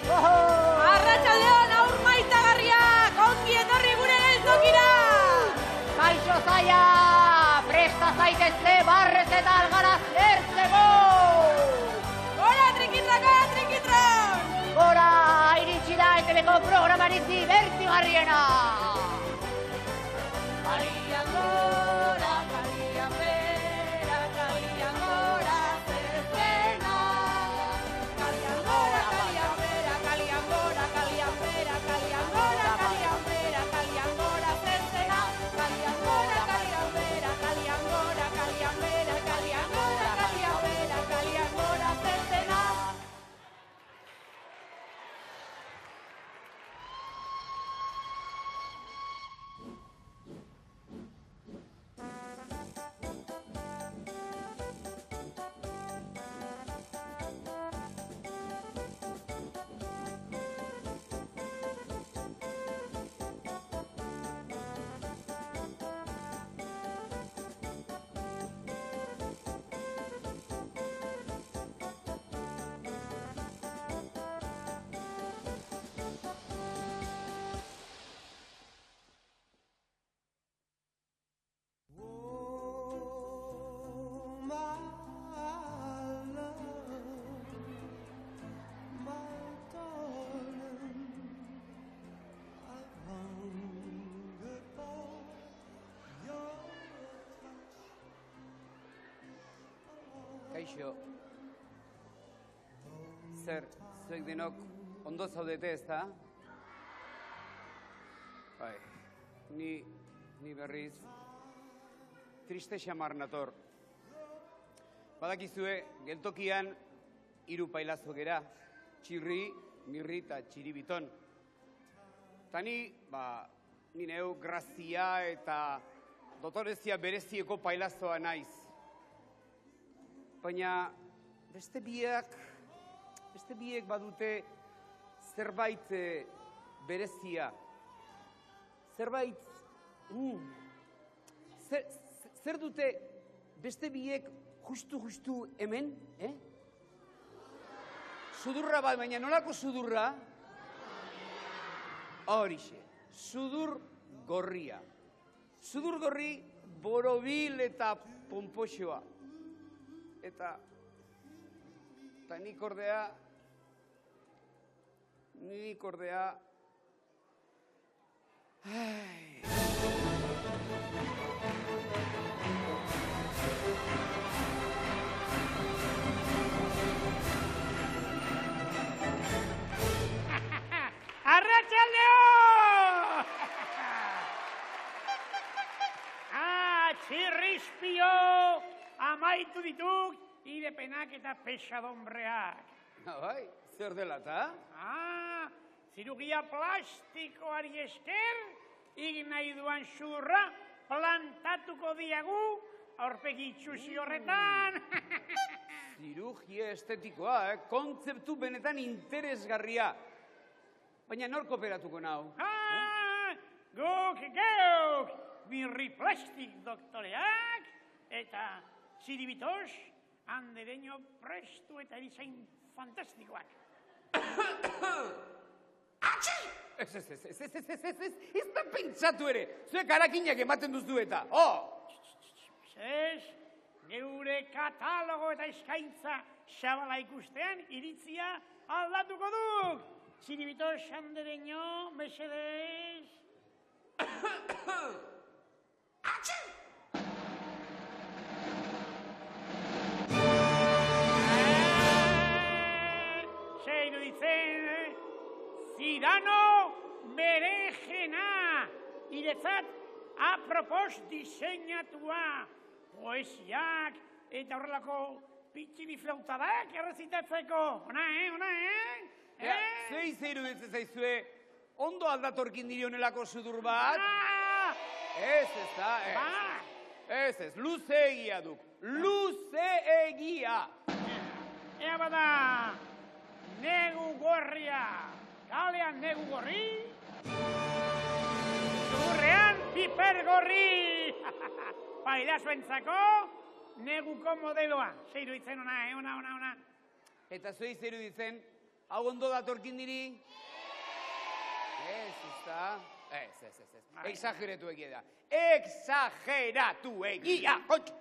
Arratsaldeon aur maitagarriak, ongi etorri gure geltokira! Kaixo zaia, presta zaitezte barrez eta algaraz ertzeko! Gora, trikitrak, gora, trikitrak! Gora, iritsi da ETV-ko programarik dibertigarriena! Kalian gora, kalian bera, kalian gora zezena. Kalian gora, kalian bera, kalian gora, kalian bera, kalian gora, kalian bera, kalian gora zezena. Kalian gora, kalian bera, kalian gora, kalian bera, kalian gora, kalian bera, kalian gora zezena. Kaixo, zer, zuek denok ondo zaudete ez da? Bai, ni berriz triste xamar nator. Badakizue, geltokian 3 pailazo gera, txirri, mirri eta txiribiton. Eta ni neu grazia eta dotorezia berezieko pailazoa naiz. Baina beste biek badute zerbait berezia. Zerbait, zer dute beste biek justu hemen, Sudurra bat, baina nolako sudurra? Horixe, sudur gorria. Sudur gorri borobil eta pompoxoa. Eta nik ordea, Arratsaldeo! Txirrispio! Amaitu dituk, ire penak eta pesadombreak. Bai, zer dela eta? Zirugia plastikoari esker, egin nahi duan sudurra plantatuko diagu aurpegi itxusi horretan. Zirugia estetikoa, kontzeptu benetan interesgarria. Baina nork operatuko nau? Guk, mirri plastik doktoreak, eta txiribitos, andereño prestu eta erizain fantastikoak. Ez da pentsatu ere, zuek harakinak ematen duzu eta, Ez, geure katalogo eta eskaintza xabala ikustean iritzia aldatuko duk. Txiribitos, andereño, mesedez. Zeiru ditzen, Zidano berenjena, iretzat apropos diseinatua, poesiak eta horrelako pitxini flautadak errezitatzeko. Ona, Zei zeiru ditzen zaizue, ondo aldatorkin dirionelako sudur bat? Ez da, ez, luze egia duk, luze egia. Ea bada, negu gorria, kalean negu gorri, zurrean piper gorri. Pailazoentzako neguko modeloa. Zeiru ditzen ona. Eta zuei zeiru ditzen, Hau ondo datorkin diri? Ez, ezta? Ez. Exageratu egia da. Exageratu egia, kontxo!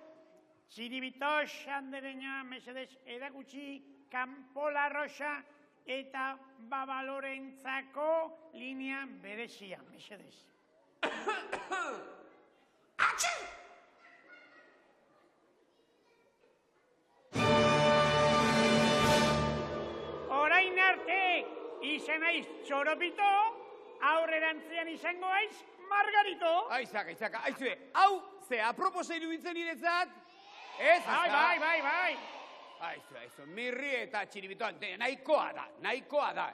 Txiribito xandereña, mesedez, edakutsi, kanpola rosa eta babalorentzako linea berezia, mesedez. Orain arte izen aiz txoropito, aurrerantzean izango aiz margarito. Aitzaka, aitzue, hau, ze aproposa iruditzen niretzat? Ez, Bai. Aizu, mirri eta txiribitoan, nahikoa da,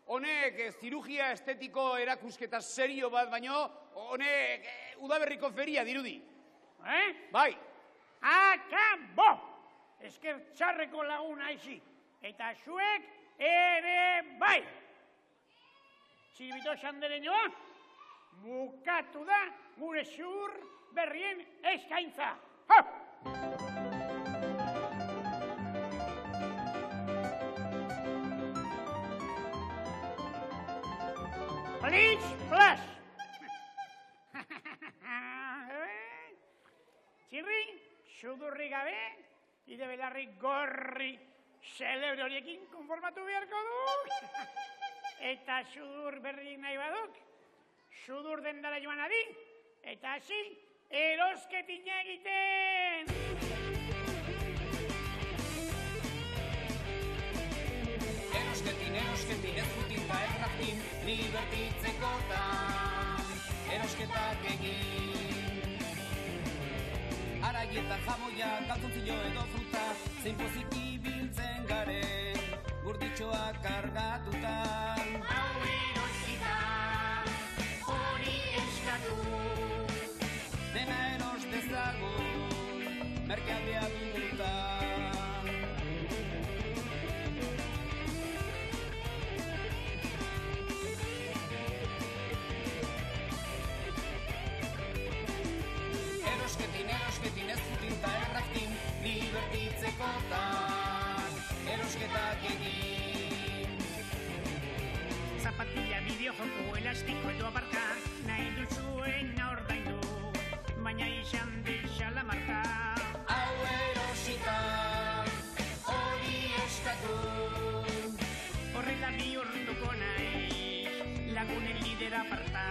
Honek zirugia estetiko erakusketa serio bat, baino, honek udaberriko feria dirudi. Bai. Akabo! Esker txarreko laguna aizi. Eta zuek ere bai. Txiribito xandereñoa, bukatu da gure zur berrien eskaintza. Please, plus. Txirri, sudurri gabe, ide belarri gorri celebre horiekin konformatu beharko du. Eta sudur berri nahi baduk, sudur dendara joan adi, eta hasi erosketina egiten. Erosketin, ez putin da erraktin, libertitzekotan, erosketak egin. Araietan jamoia, kalzontzillo edo fruta, zein pozik ibiltzen garen, gurditxoak kargatuta. Hau erosita, hori eskatu, Dena eros dezagun, merkealdea duguta. Erosketin, ez putin ta erraktin, libertitzekotan, erosketak egin. Zapatilla, bideojoko, elastiko edo abarka, nahi duzuen ordaindu, baina izan deixala marka. Hau erosita, hori eskatu. Horrela bihurtuko nahi, lagunen lidera aparta.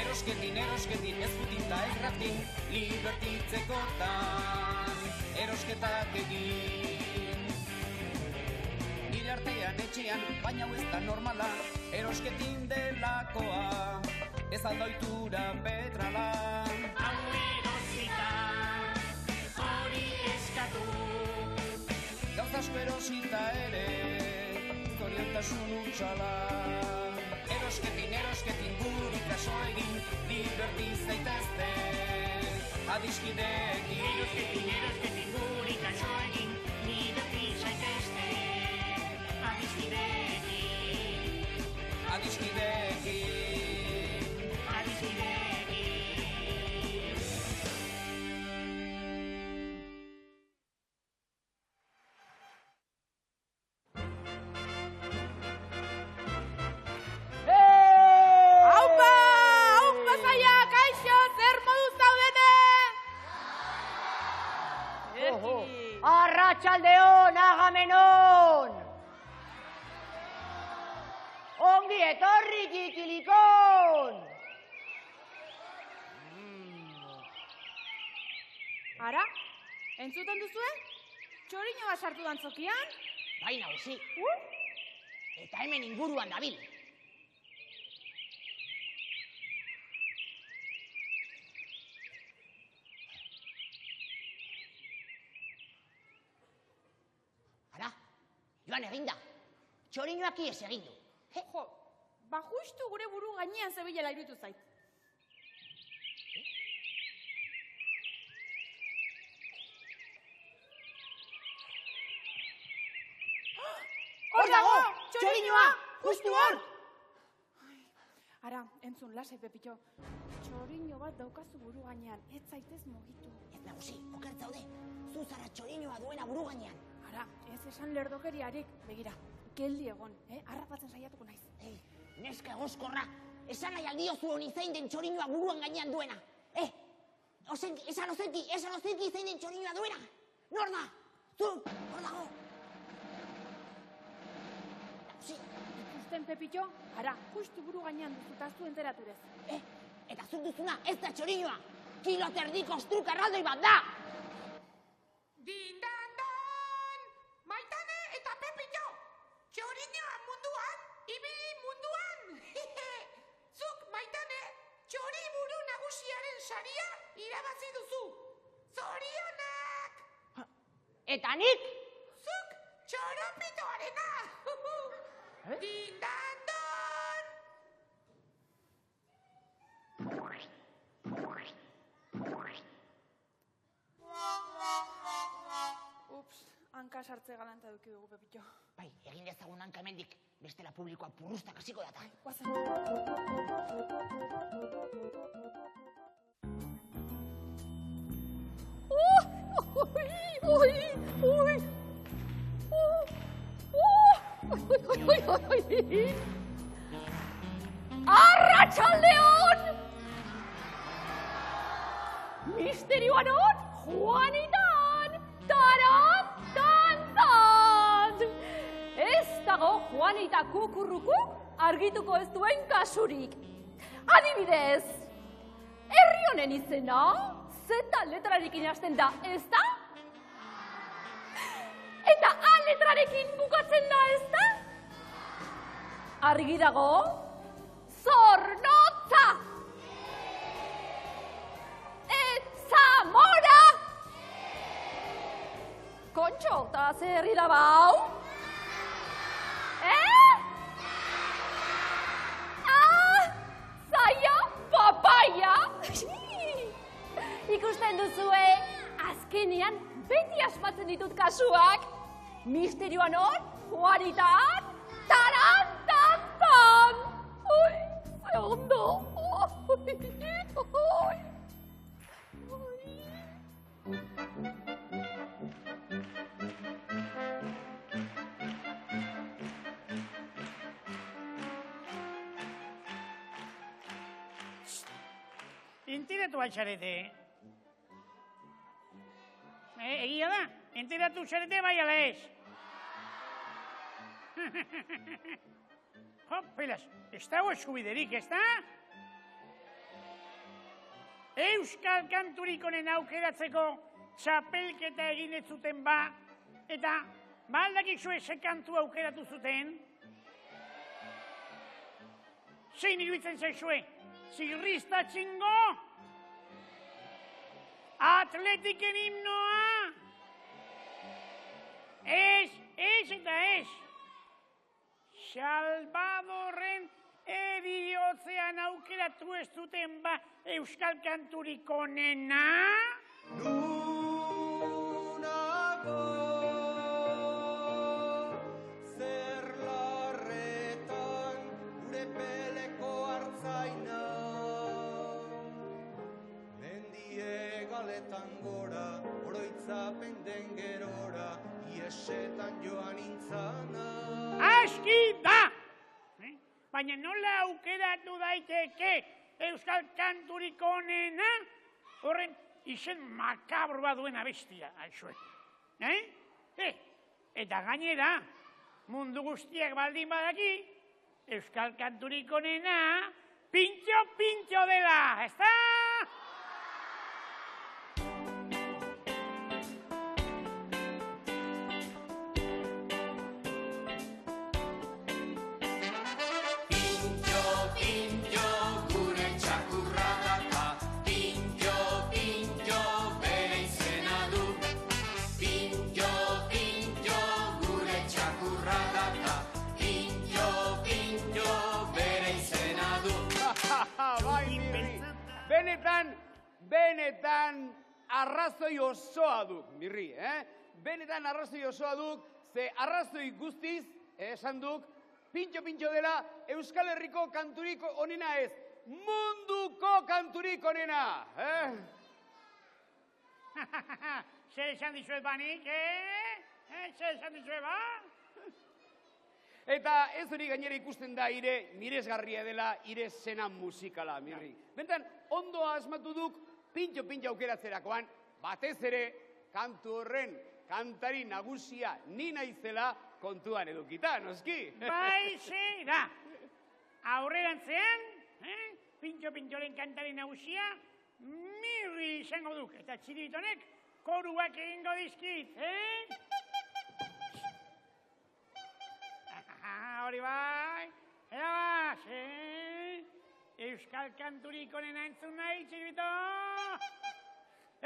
Erosketin, ez putin ta erraktin, libertitzekotan, erosketak egin. Nire artean etxean, baina hau ez da normala, erosketin delakoa, ez aldoitura petrala. Hau erosita, hori eskatu. Gauza asko erosita ere, zoriontasun utxala. Erosketin guri kaso egin, libertiz zaitezte, adiskideekin. Erosketin guri kaso egin, libertiz zaitezte, adiskideekin. Adiskideekin. Aupa zaia, kaixo, zer moduz zaudete? Arratsaldeon, Agamenon! Ongi etorri kikilikon! Ara, entzuten duzue? Txoriñoa sartu dantzokian? Bai, nagusi. Eta hemen inguruan dabil. Ara, joan eginda. Txoriñoak ies egin du. Jo, ba justu gure buru gainean zebilela iruditu zait. Hor dago, txoriñoa, justu hor! Ara, entzun, lasai, Pepito. Txoriño bat daukazu buru gainean, ez zaitez mugitu. Ez nagusi, okertza zaude. Zu zara txoriñoa duena buru gainean. Ara, ez esan lerdokeriarik, begira. geldi egon, harrapatzen saiatuko naiz. Neska egoskorra, esan nahi aldiozu honi zein den txorinoa buruan gainean duena. Esan ozenki zein den txorinoa duena. Nor da? Zu, hor dago. Ikusten, Pepito, ara, justu buru gainean duzu, eta zu enteraturez. Eta zuk duzuna ez da txorinoa. Kilo terdiko ostruk erraldoi bat da. Dindandan, Maitane eta Pepito, txorinoa munduan, ibili munduan. Zuk, Maitane, txoriburu nagusiaren saria irabazi duzu. Zorionak! Eta nik? Zuk, txoropitoarena. Dindandan! Ups, hanka sartze galanta duki dugu, Pepito. Bai, egin dezagun hanka hemendik, bestela publikoa purrustak hasiko data. Guazen. Arratsaldeon! Misterioan hor, Juanitan! Taran, tan! Ez dago Juanita kukurrukuk argituko ez duen kasurik. Adibidez, herri honen izena, Z letrarekin hasten da, ez da? Eta A letrarekin bukatzen da, ez da? Argi dago, Zornotza! Zamora! Kontxo, eta ze herri da bau? Zaila, papaya! Ikusten duzue, azkenean beti asmatzen ditut kasuak. Misterioan hor, Juanitan, taran, tan! Oi, ze ondo! Enteratu altxarete. Egia da, enteratu altxarete bai ala ez. Pelas, ez dago eskubiderik, ez da? Euskal kanturik honen aukeratzeko txapelketa egin ez zuten ba, eta aldakik zue ze kantu aukeratu zuten? Zein iruditzen zaizue? Zirrista txingo? Atletiken himnoa? Ez eta ez. Salvadorren eriotzean aukeratu ez duten ba euskal kanturik onena? Nunako zer larretan gure peleko hartzaina mendie galetan gora oroitzapen den gerora iesetan joan intzana. Aski da! Baina nola aukeratu daiteke euskal kanturik onena? Horren izen makabro bat duen abestia, haixue. Eta gainera, mundu guztiak baldin badaki, euskal kanturik onena pintxo dela, ez da? Benetan arrazoi osoa duk, mirri, Benetan arrazoi osoa duk, ze arrazoi guztiz, esan duk, pintxo dela Euskal Herriko kanturik onena ez, munduko kanturik onena, Zer esan dizuet banik, Zer esan dizuet ba? Eta ez hori gainera ikusten da ire miresgarria dela ire zena musikala, Mirri. Bentan, ondo asmatu duk pintxo aukeratzerakoan, batez ere, kantu horren kantari nagusia ni naizela kontuan edukita, noski? Bai, ze, da. Aurrerantzean, pintxo-pintxoren kantari nagusia, Mirri izango duk. Eta txiritonek koruak egingo dizkit, Hori bai, erabaz, Euskal kanturik onena entzun nahi, txirito?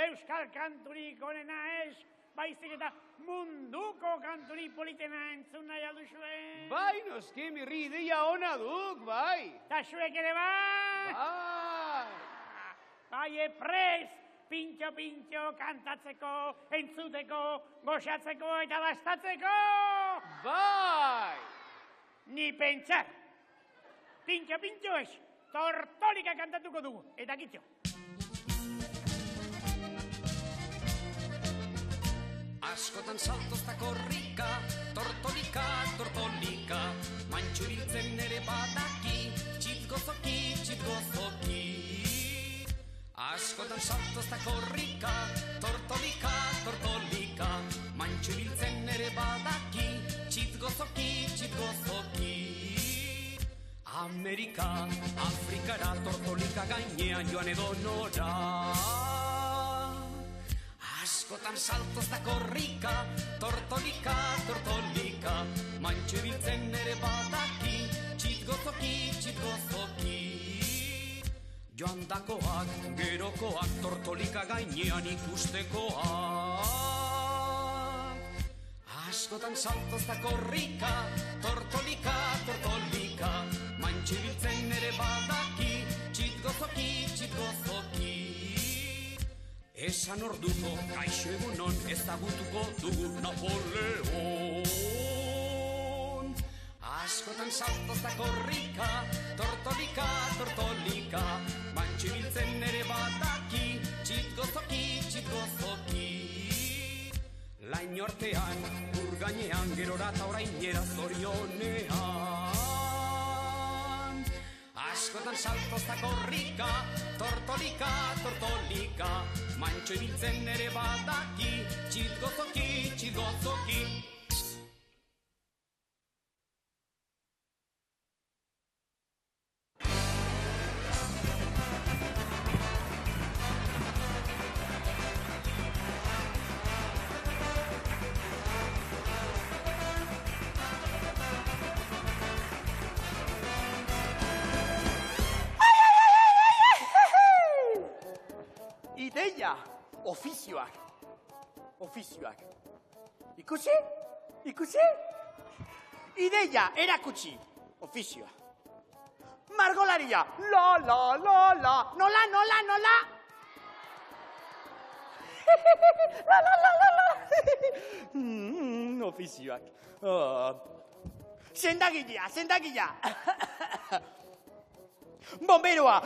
Euskal kanturik onena ez, baizik eta munduko kanturik politena entzun nahi alduzue. Bai, noski, Mirri, ideia ona duk, bai. Ta zuek ere bai? Bai, prest, pintxo kantatzeko, entzuteko, goxatzeko eta bastatzeko. Bai! Ni pentsar. Pintxo ez, tortolika kantatuko dugu, eta kitxo. Askotan saltoz da korrika, tortolika, mantxu biltzen ere badaki, txitgozoki. Askotan saltoz da korrika, tortolika, mantxu biltzen ere badaki, txitgozoki. Amerika, Afrikara, tortolika gainean joan edo nora. Askotan saltoz da korrika, tortolika, mantxu biltzen ere badaki, txitgozoki. Joan dakoak, gerokoak, tortolika gainean ikustekoak. Askotan saltoz da korrika, tortolika, mantxu biltzen ere badaki, txitgozoki. Esan orduko, kaixo egunon, ezagutuko dugu Napoleon. Askotan saltoz da korrika, tortolika, mantxu biltzen ere badaki, txitgozoki. Lain ortean, urgainean, gerora eta orainera zorionean. Askotan saltoz da korrika, tortolika, mantxo biltzen ere badaki, txitgozoki. Ideia, ofizioak. Ikusi? Ideia, erakutsi, ofizioa. Margolaria, la. Nola. La. Ofizioak. Sendagilea. Bomberoa.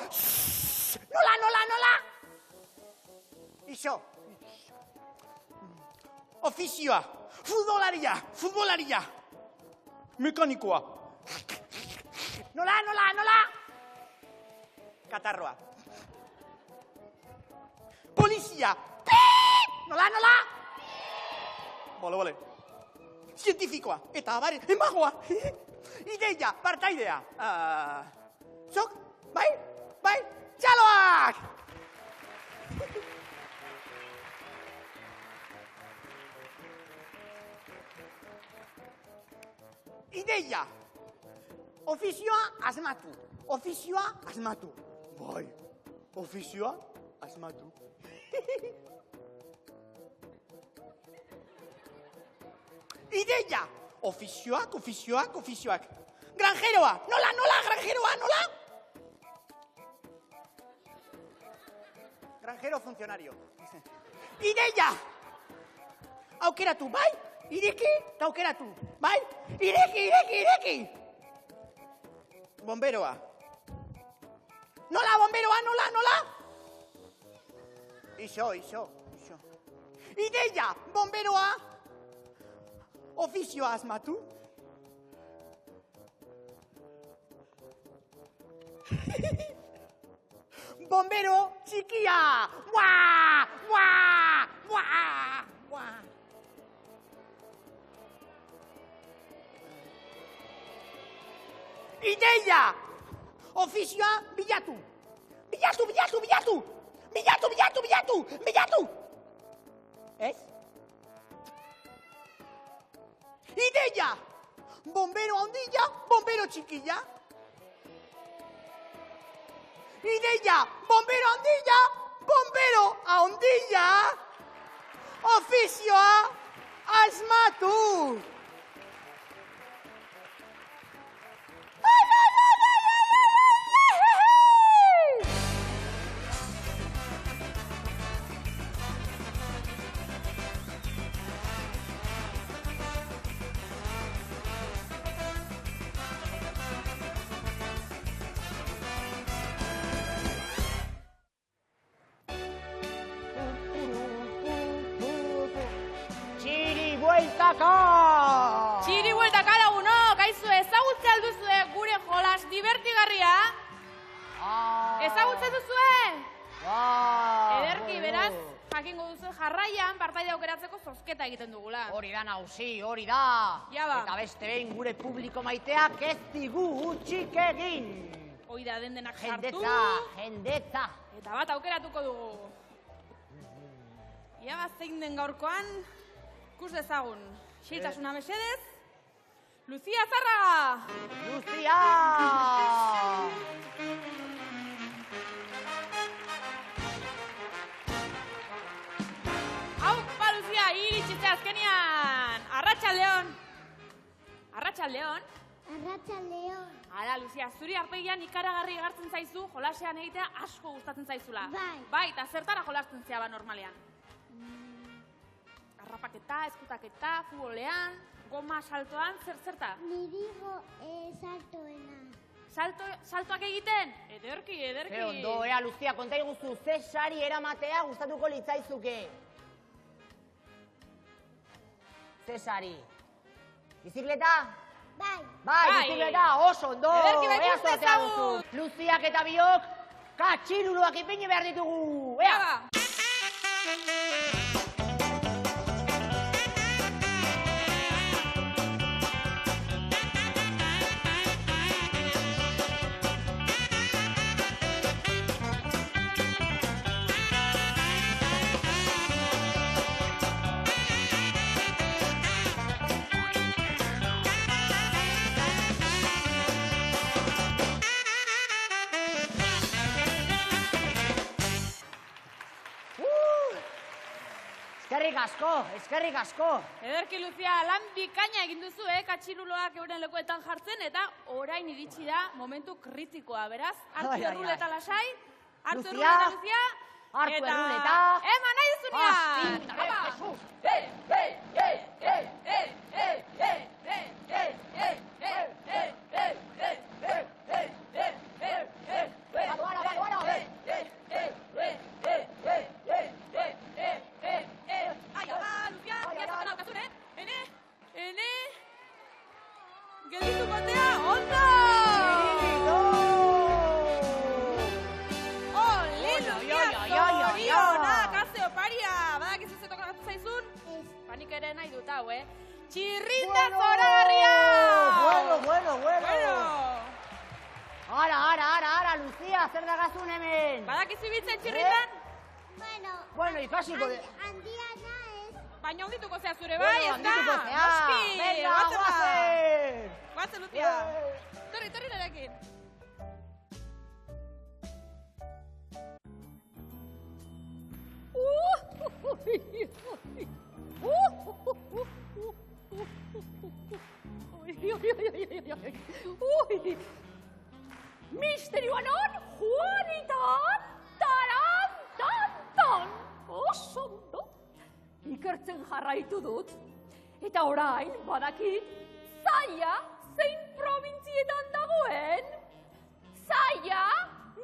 Nola. Iso. Ofizioa. Futbolaria. Mekanikoa. Nola. Katarroa. Polizia. Nola. Bale. Zientifikoa. Eta abare, emagoa. Ideia, partaidea. Zok? Bai? Txaloak! Ideia! Ofizioa asmatu. Bai, ofizioa asmatu. Ideia! Ofizioak. Granjeroa! Nola, granjeroa, nola? Granjero funcionario. Ideia! Aukeratu, bai? Ireki eta aukeratu, bai? Ireki! Bomberoa. Nola, bomberoa, nola? Iso. Ideia, bomberoa. Ofizioa asmatu. Bombero txikia! Mua! Mua! Mua! Mua! Ideia! Ofizioa bilatu! Bilatu! Ez? Ideia! Bombero handia, bombero txikia. Ideia! Bombero handia, bombero handia. Ofizioa asmatu! Txiri bueltaka lagunok, aizu ezagutze alduzue gure jolas divertigarria? Ezagutzen duzue? Ederki, beraz, jakingo duzu jarraian partaide aukeratzeko zozketa egiten dugula. Hori da nausi, hori da. Ja ba. Eta beste behin gure publiko maiteak ez digu utxik egin. Hoi da den-denak sartu. Jendetza. Eta bat aukeratuko dugu. Ia bat zein den gaurkoan, ikus dezagun. Xeitasuna mesedez, Lucia Zarraga! Lucia! Aupa, Lucia, iritsitze azkenian! Arratsaldeon! Arratsaldeon? Arratsaldeon. Hala, Lucia, zuri arpegian ikaragarri egartzen zaizu, jolasean egitea asko gustatzen zaizula. Bai, eta zertara jolasten zea ba normalean? Arrapaketa, eskutaketa, futbolean, goma saltoan, zerta? Nirigo saltoena. Saltoak egiten? Ederki. Ze ondo, Lucia, konta iguzu, ze sari eramatea gustatuko litzaizuke? Ze sari? Bizikleta? Bai. Bizikleta, oso ondo. Ederki bai ezagut. Luziak eta biok, katxiruruak ipini behar ditugu. Ea! Eskerrik asko. Ederki, Lucia, lan bikaina egin duzu, katxiruloak euren lekuetan jartzen, eta orain iritsi da momentu kritikoa, beraz? Hartu erruleta lasai, hartu erruleta, Lucia, hartu erruleta. Ema, nahi duzunean! Gelditu batea, ondo! Oli, Lucia, zorionak, haze oparia! Badakizu zetok agatu zaizun? Panik ere nahi dut hau, Txirrinda zoragarria! Bueno! Ara, Lucia, zer dagazun hemen? Badakizu ibiltzen txirrindan? Bueno, ikasiko de... Handia naiz. Baina ondituko zea zure bai, ez da? Ondituko zea! Noski! Venga, guazen! Guazen, Lucia! Torri nerekin! Misterioa non, Juanitan, taran, oso ondo. Ikertzen jarraitu dut, eta orain badakit Zaia zein provintzietan dagoen. Zaia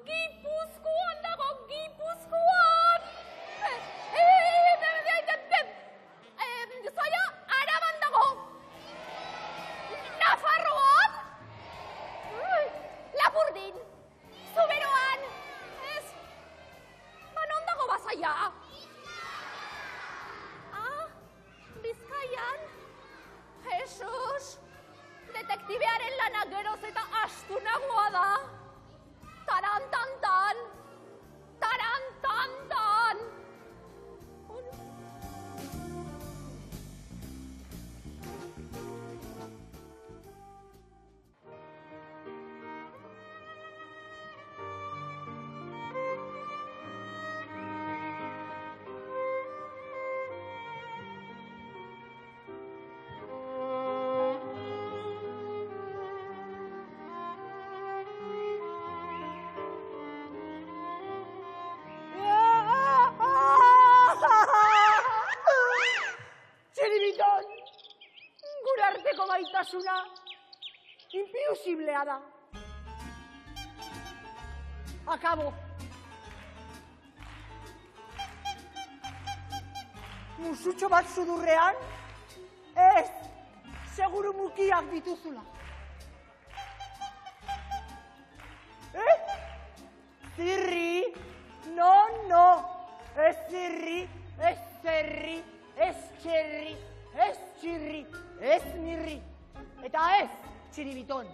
Gipuzkoan dago, Gipuzkoan. Zaia Araban dago. Nafarroan. Lapurdin. Adibearen lana geroz eta astunagoa da. Tarantantan, tarantantan. Txiribiton, gure arteko gaitasuna impiusiblea da. Akabo. Musutxo bat sudurrean, ez, seguru mukiak dituzula. Zirri, no, ez zirri, ez zerri, ez txerri, ez txirri, ez mirri, eta ez txiribiton.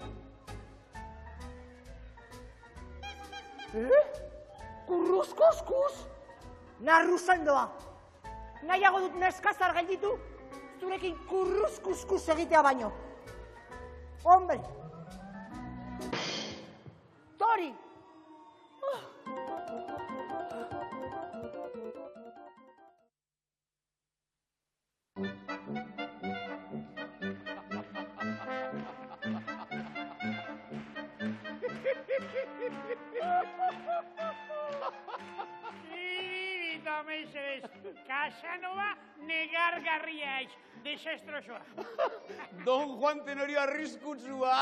Kurruz-kuskus, narruzandoa. Nahiago dut neskazar gelditu, zurekin kurruz-kuskus egitea baino. Hombre. Tori. Casanova negargarria ez, desastrosoa. Don Juan Tenorio arriskutsua,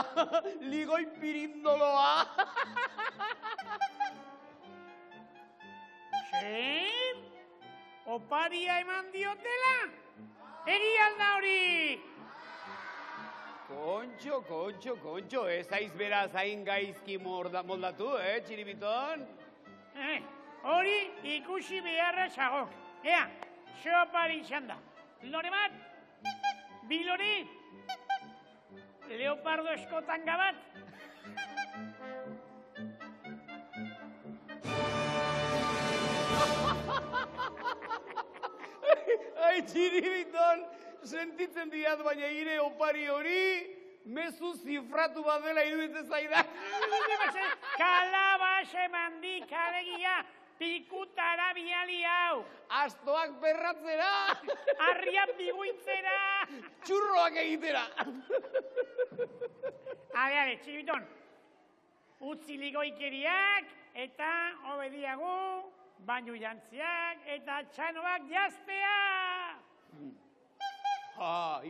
ligoi pirindoloa. Zer? Oparia eman diotela? Egian da hori! Kontxo, ez aiz beraz hain gaizki moldatu, Txiribiton? Hori ikusi beharra zagok. Ea, xopari izan da. Lore bat, bilore, leopardo eskotanga bat. Ai, Txiribiton, sentitzen diat, baina ire opari hori, mezu zifratu bat dela iruditzen zaidak. Kalabaz eman di, kalegia, pikutara biali hau. Astoak berratzera. Arrian biguitzera. Txurroak egitera. Ale, Txiribiton, utzi ligoikeriak eta obediagu, bainu jantziak eta txanoak jaztea.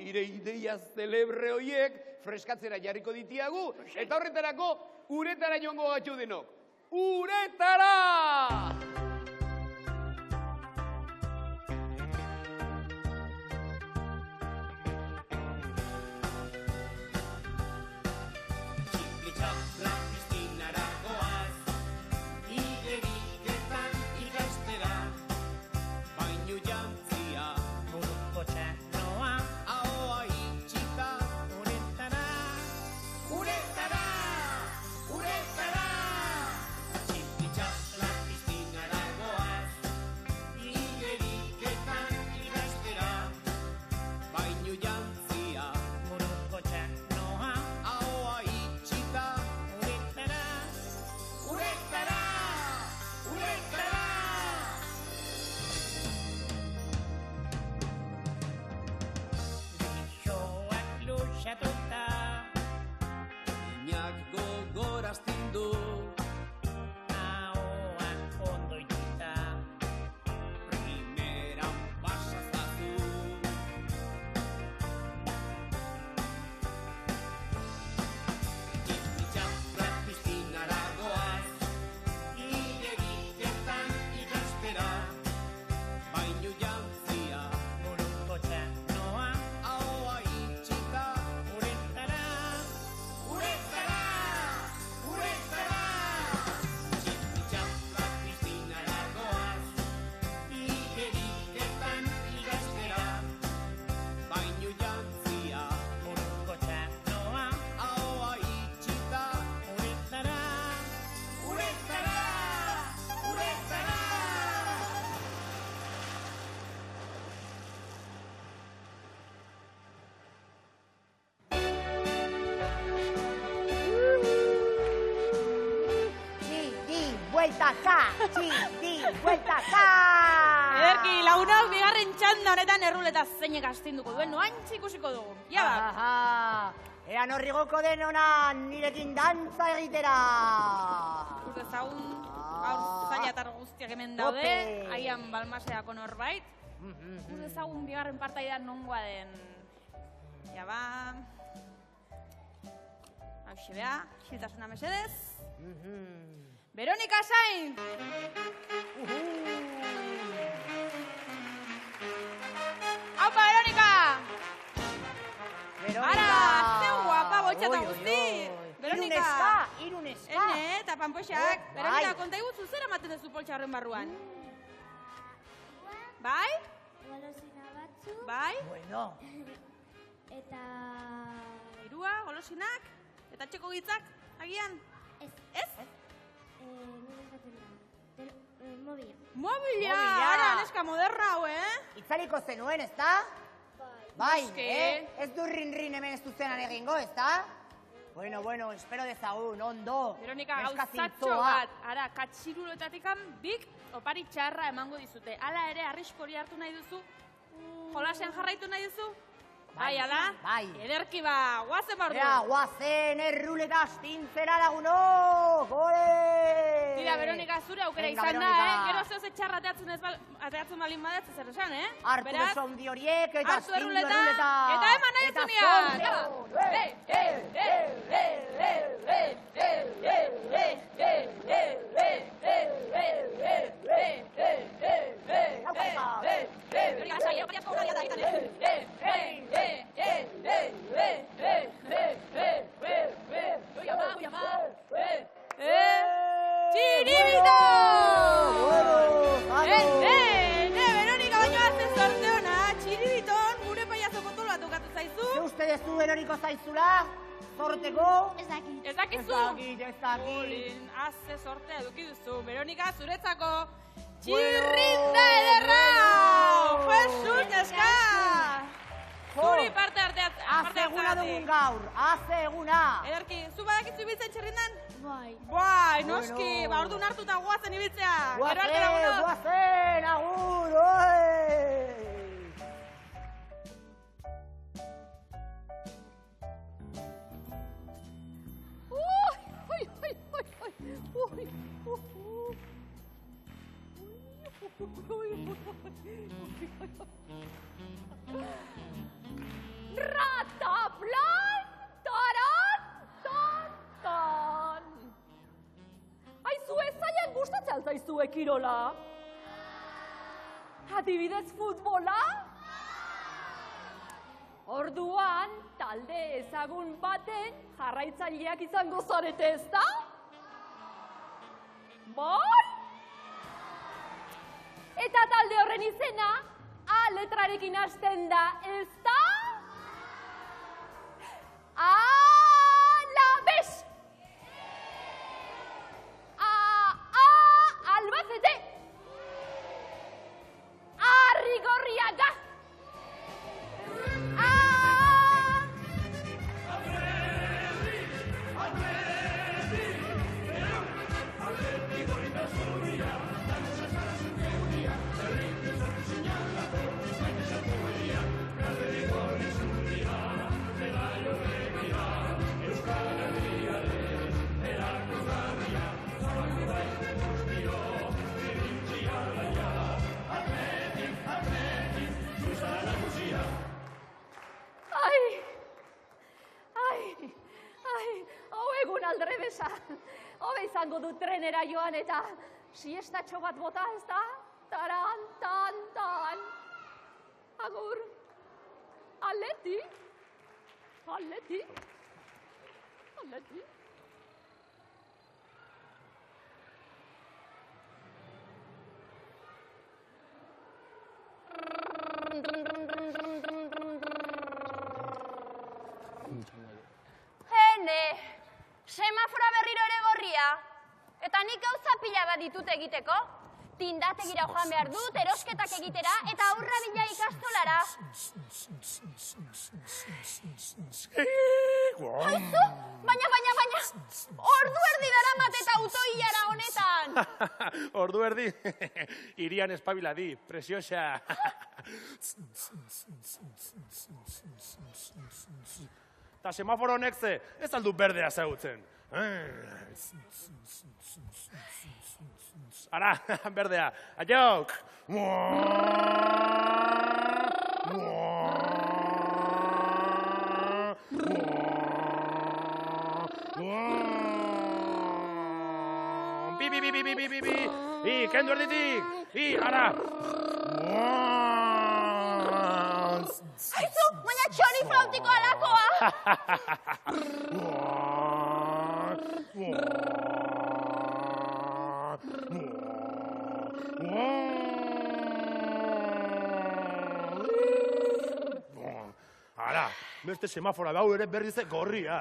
Ire ideia celebre hoiek freskatzera jarriko ditiagu, eta horretarako uretara joango gatxu denok. Uretara! bueltaka, txiri, bueltaka! Ederki, lagunok, bigarren txanda honetan erruleta zeinek astinduko duen, noantxe ikusiko dugu. Ja ba. Ean horri goko den hona nirekin dantza egitera! Ezagun, gaur zaila eta guztiak hemen daude, haian balmaseako norbait. Ezagun, bigarren partaidan nongoa den. Ja ba. Hauxe beha, xiltasuna mesedez. Veronika Sainz! Aupa, Veronika! Ara, ze guapa, boltxata guzti! Veronika! Iruneska! Ene, eta panpoxak. Veronika, konta igutzu zer ematen duzu poltsa horren barruan? Bai? Golosina batzu. Bai? Bueno. Eta... Irua, golosinak? Eta txeko gitzak, agian? Ez. Ez? Nola esaten da? Mobila. Mobila! Mobila! Ara, neska moderna hau, Itzaliko zenuen, ezta? Bai, ez du rin-rin hemen ez duzenan egingo, ezta? Bueno, espero dezagun, ondo. Veronika, gauzatxo bat, ara, katxiruloetatikan bik opari txarra emango dizute. Hala ere, arriskori hartu nahi duzu? Jolasean jarraitu nahi duzu? Bai, ala? Bai. Ederki ba, guazen bardu. Ea, guazen erruleta astintzera lagunok, ole! Tira, Veronika, zure aukera Venga, izan da, Veronika. Gero zeo ze txarra ateatzen balin badatz zer esan, Hartu besondi horiek eta hartu astindu erruleta, erruleta. eta eman nahi ¡Chiribito! Veronika, baino haze sorte hona, txiribiton gure paiazo potolo bat ukatu zaizu. Ze uste dezu eroriko zaizula? Zorteko? Ez dakit. Ez dakizu? Ez dakit. Olin, haze sortea eduki duzu. Veronika, zuretzako txirrinda ederra! Jesus, neska! Zuri parte harteatzen. Haze eguna dugun gaur, haze eguna. Ederki, zu badakizu ibiltzen txirrindan? Bai. Bai, noski, ba orduan hartuta guazen ibiltzea. Gero arte lagunok. Guazen, agur, oe! Rataplan, taran, tan, tan. Aizu ez zaian gustatzen zaizue kirola? Adibidez futbola? Orduan, talde ezagun baten jarraitzaileak izango zarete, ezta? Bai? Eta talde horren izena A letrarekin hasten da, ezta? Alavés! Albacete! Arrigorriaga! Hobe izango du trenera joan eta siestatxo bat bota, ez da? Taran, tan, tan. Agur. Aleti. Aleti. Aleti. Hene, semafora berriro ere gorria. Eta nik gauza pila bat ditut egiteko. Tindategira joan behar dut, erosketak egitera, eta aurra bila ikastolara. Haizu, baina, ordu erdi daramat eta autoilara honetan. Ordu erdi, irian espabiladi, presiosa. Ta semaforo honek ze, ez aldu berdea zautzen. Ara, berdea, aiok! Bi, kendu erditik! Ara! Aizu, baina txori flautiko alakoa! Ara, beste semafora bau ere berriz gorria.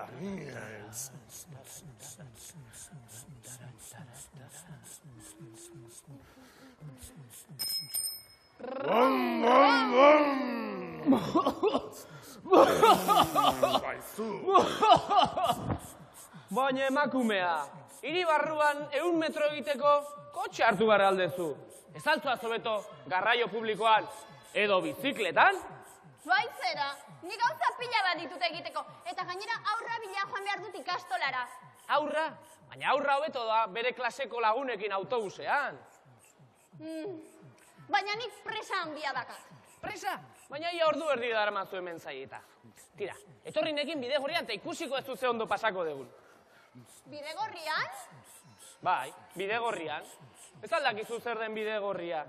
Baina emakumea, hiri barruan 100 metro egiteko kotxe hartu behar aldezu. Ez altzua zobeto garraio publikoan edo bizikletan? Zuaitzera, nik gauza pila bat ditut egiteko, eta gainera aurra bila joan behar dut ikastolara. Aurra? Baina aurra hobeto da bere klaseko lagunekin autobusean. Baina nik presa handia dakat. Presa? Baina ia ordu erdi daramazu hemen zaieta. Tira, etorri nekin bidegorrian eta ikusiko ez dut ze ondo pasako degun. Bidegorrian? Bai, bidegorrian. Ez aldakizu zer den bidegorria.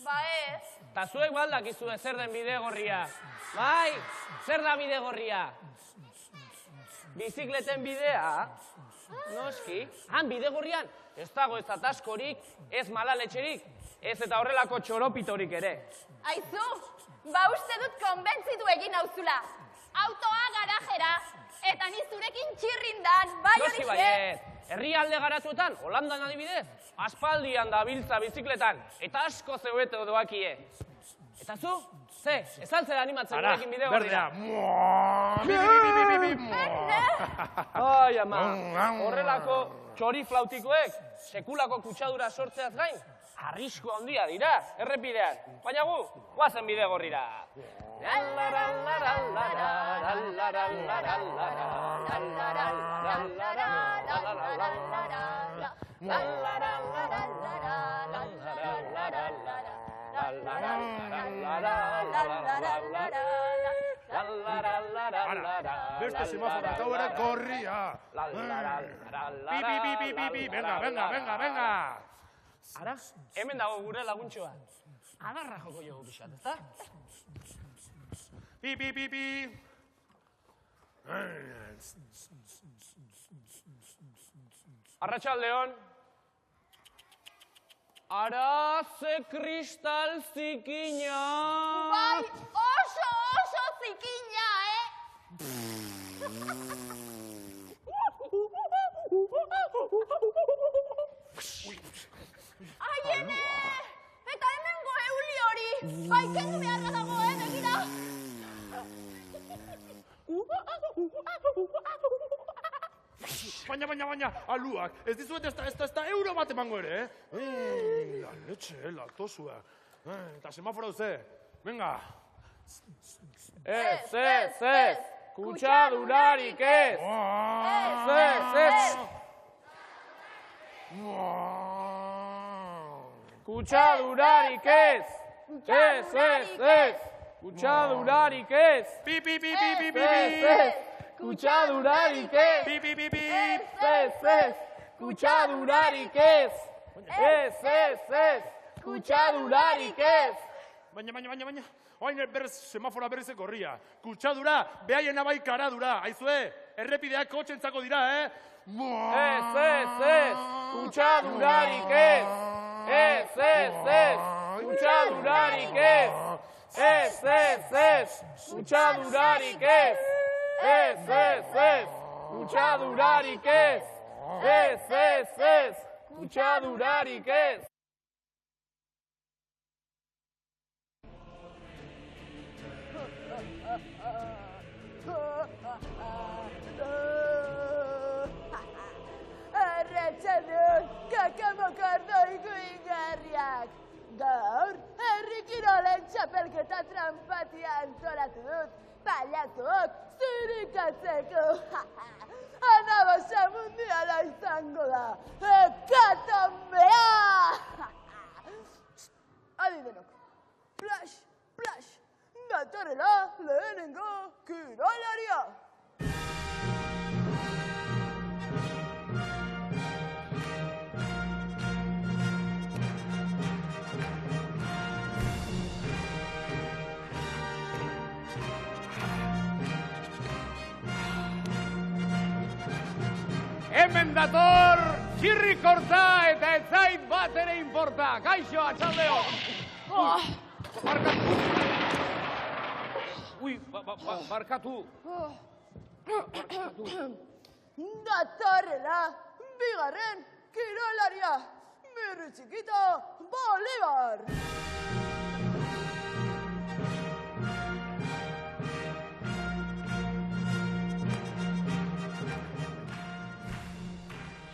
Ba ez. Ta zuek baldakizu zer den bidegorria. Bai, zer da bidegorria? Bizikleten bidea? Noski. Han bidegorrian ez dago ez ataskorik, ez malaletxerik, ez eta horrelako txoropitorik ere. Aizu, ba uste dut konbentzitu egin nauzula. Autoa garajera, eta ni zurekin txirrindan, bai hori Noski baiet, herrialde garatuetan, Holandan adibidez, aspaldian da biltza bizikletan, eta asko zeueto doakie. Eta zu, ze, ez altzera animatzen gurekin bideo berdea. Ai, ama, horrelako txori flautikoek, sekulako kutsadura sortzeaz gain, arrisku handia dira, errepidean. Baina gu, guazen bidegorrira. Beste semafora gau ere gorria. Bi, venga. Ara, hemen dago gure laguntxoa. Agarra joko jogu pixat, ezta? Bi. Arratsaldeon. Ara, ze kristal zikina! Bai, oso zikina, Ai, ene! Eta hemengo euli hori! Bai, kendu beharra dago, begira! Baina, aluak, ez dizuet ez da euro bat emango ere, Letxe, latosua. Eta semafora duze, venga. Ez, kutsadurarik ez. Ez. Kutsadurarik ez. Ez. Kutsadurarik ez. Bi. Kutsadurarik ez. Ez. Kutsadurarik ez. Ez. Kutsadurarik ez. Baina. Oain berrez semafora berriz gorria. Kutsadura, behaien abai karadura. Aizue, errepideak kotxentzako dira, Ez. Kutsadurarik ez. Ez. Kutsadurarik ez. Ez. Kutsadurarik ez. Ez. Kutsadurarik ez. Ez. Kutsadurarik ez. Arratsaldeon, kakamoko Goigarriak, gaur herri kirolen txapelketa trampatia antolatu dut, paliazok zurikatzeko. Anabasa mundiala izango da, hekatomea! Adi denok, plash, plash, datorrela lehenengo kirolaria! Hemen dator, txirrikorta eta ez zait bat ere inporta. Kaixo, atxaldeo. Barkatu. Ui, barkatu. Datorrela, bigarren kirolaria, Mirri Txikito Bolivar.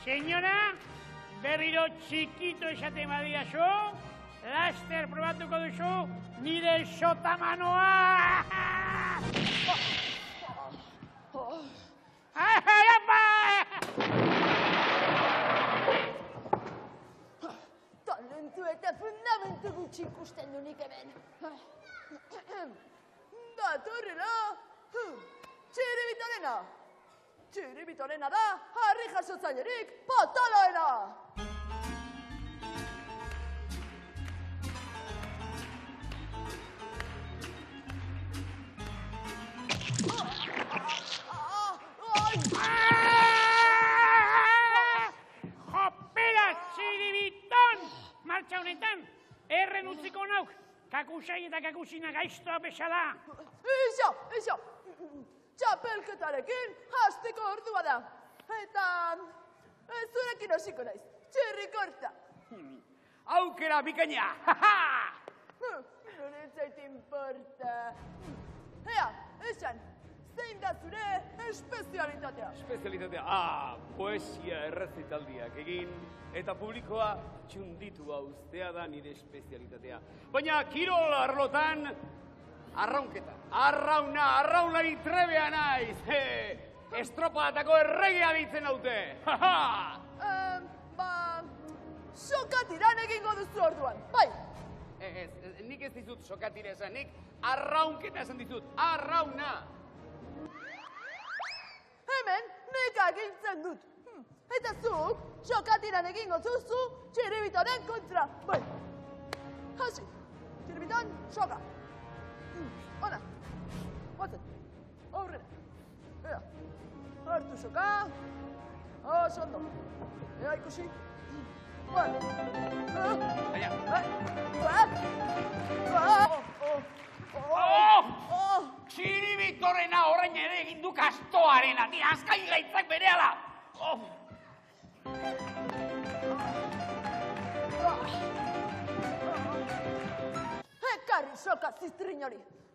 Señora, berriro txikito esaten badiazu, laster probatuko duzu nire sotamanoa! Talentu eta fundamentu gutxi ikusten dunik hemen. Datorrela, Txiribitorena. Txiribitorena da, harri jasotzailerik potoloena! Jopera, Txiribiton! Martxa honetan, erren utziko nauk, kakusai eta kakusina gaiztoa bezala. Iso! Txapelketarekin hasteko ordua da. Eta zurekin hasiko naiz, txirrikorta. Aukera bikaina! Nire zait importa. Ea, esan, zein da zure espezialitatea? Espezialitatea, poesia errezitaldiak egin, eta publikoa txunditua ustea da nire espezialitatea. Baina kirol arlotan, arraunketa, arraunlari trebea naiz, estropadatako erregea ditzen haute. Sokatiran egingo duzu orduan, bai? Nik ez dizut sokatira esan, nik arraunketa esan dizut, arrauna. Hemen nik agintzen dut. Eta zuk sokatiran egingo zuzu Txiribitoren kontra, bai? Hasi, Txiribiton, soka. Ona, batzen, aurrera. Ea, hartu soka. Oso ondo. Ea ikusi. Txiribitorena orain ere egin du kastoarena, dira azkai gaitzak berehala. Ekarri soka ziztrin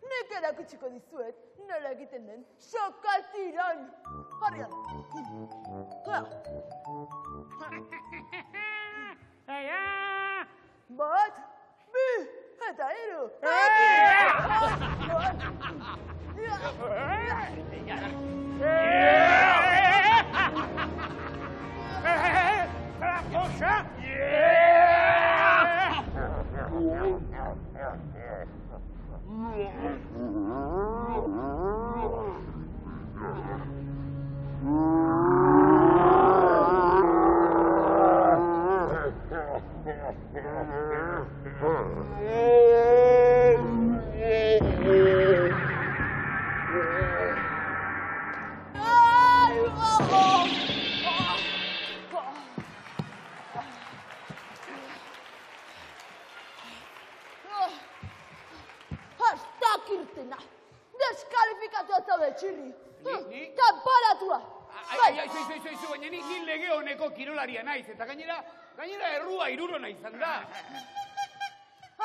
nik erakutsiko dizuet nola egiten den sokatiran. Harrian. Bat, bi, eta hiru. Irtena, deskalifikatu zaude txirri. Kanporatua. Aizu, baina ni lege honeko kirolaria naiz, eta gainera errua irurona izan da.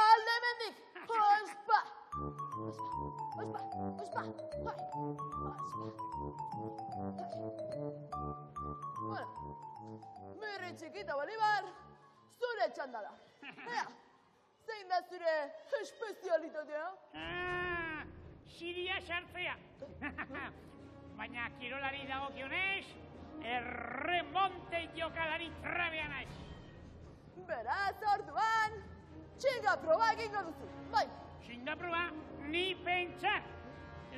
Alde mendik, ospa. Mirri Txikito Bolivar, zure zure txandala. Ea, zein da zure espezialitatea? Siria sartzea. Baina kirolari dagokionez, erremonte jokalari trabea naiz. Beraz, orduan, txinga proba egingo duzu, bai. Txinga proba, ni pentsa.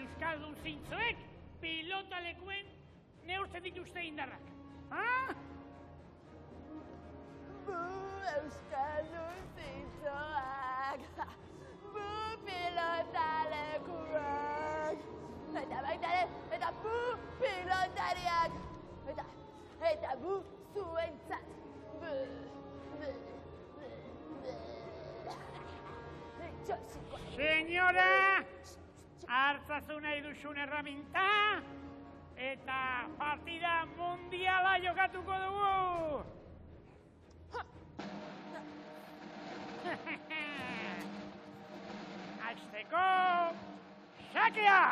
Euskaldun zintzoek pilotalekuen neurtzen dituzte indarrak. Bu euskaldun zintzoak, bu pilotalekuak, eta baita ere, eta bu pilotariak, eta bu zuentzat. Senyora, hartzazu nahi duzun erraminta, eta partida mundiala jokatuko dugu. Azteko, sakea!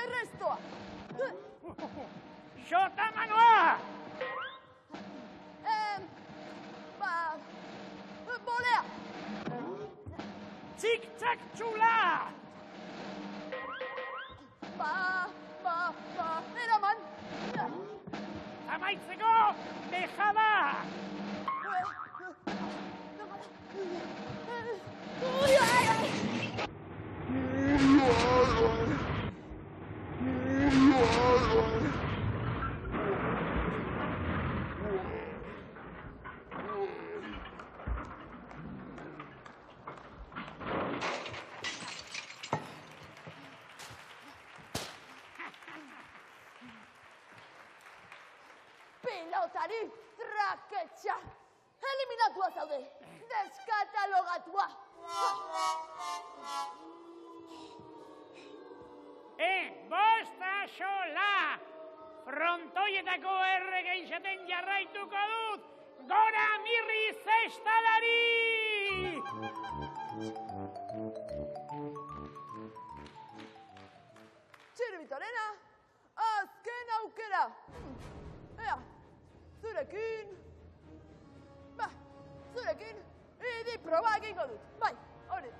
Errestoa! Xota manoa! Bolea! Txik-txak txula! Eraman! Amaitzeko, bejada! Pilotari traketxa! Eliminatua zaude! Deskatalogatua! Bosta sola! Frontoietako erregeixaten jarraituko dut! Gora mirri zestalari! Txirbitorena, azken aukera! Ea, zurekin... Zurekin, idi proba egingo dut. Bai, hori da.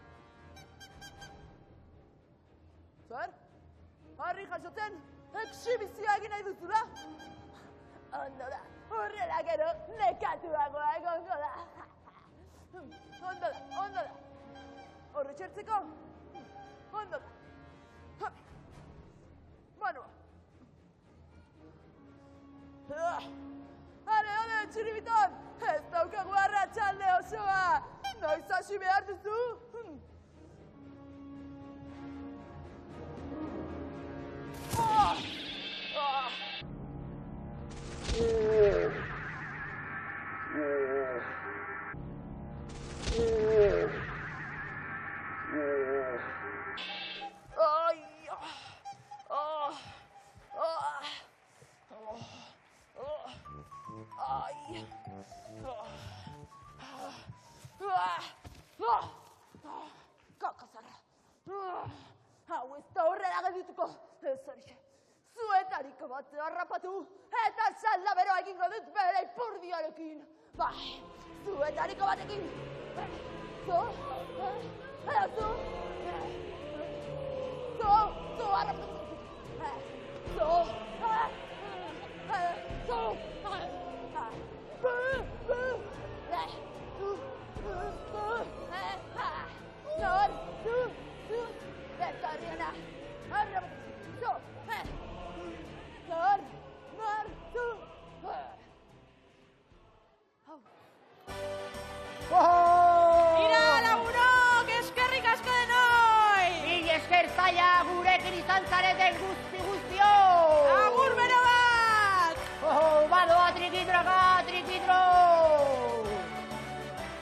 Zer? Harri jasotzen, exhibizioa egin nahi duzula? Ondo da, horrela gero nekatuagoa egongo da. Ondo da. Horri txertzeko? Ondo da. Manua. Ale, txiribiton! Ez daukagu arratsalde osoa! Noiz hasi behar duzu? Kakazarra! Hau ez da horrela geldituko! Ez hori, zuetariko bat harrapatu eta saldaberoa egingo dut bere ipurdiarekin! Bai, zuetariko batekin! Zu harrapatu! Ira, lagunok, eskerrik asko denoi! Mil esker zaila gurekin izan zareten guztio! Agur bero bat! Badoa trikitroka, trikitro!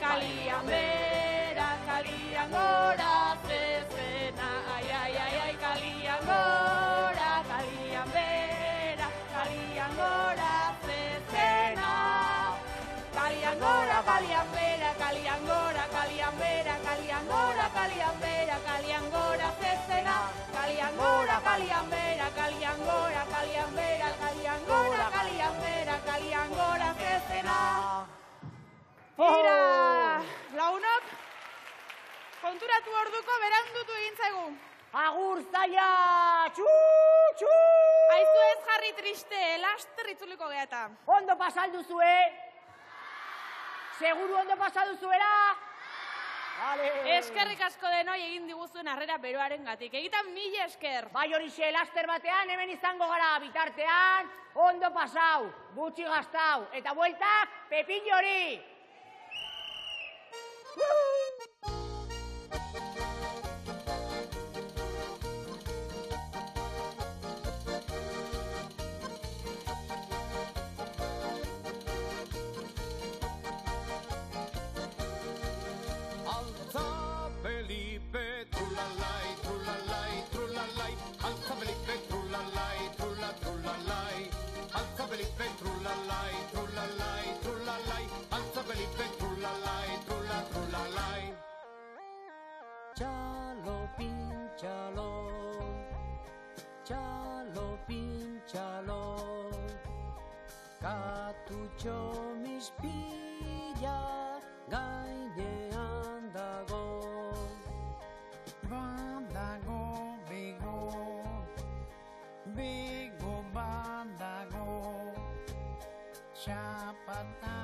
Kalian bera, kalian gora, zezena, ai, kalian gora, kalian bera, kalian gora, zezena. Kalian gora, kalian bera, kalian gora, kalian bera, kalian gora, kalian bera, kalian gora, zezena. Kalian gora, kalian bera, kalian gora, kalian bera, kalian gora, kalian bera, kalian gora. triste, laster itzuliko geata. Ondo pasalduzue? Seguru ondo pasalduzuela? Vale. Eskerrik asko denoi egin diguzuen harrera beroaren gatik. Egitan 1000 esker. Bai horixe, laster batean hemen izango gara bitartean, ondo pasau, gutxi gastau, eta bueltak, Pepillori! Chalo, pinchalo, chalo, pinchalo, katutxo mispilla gainean dago. Badago, bego, bego badago, txapata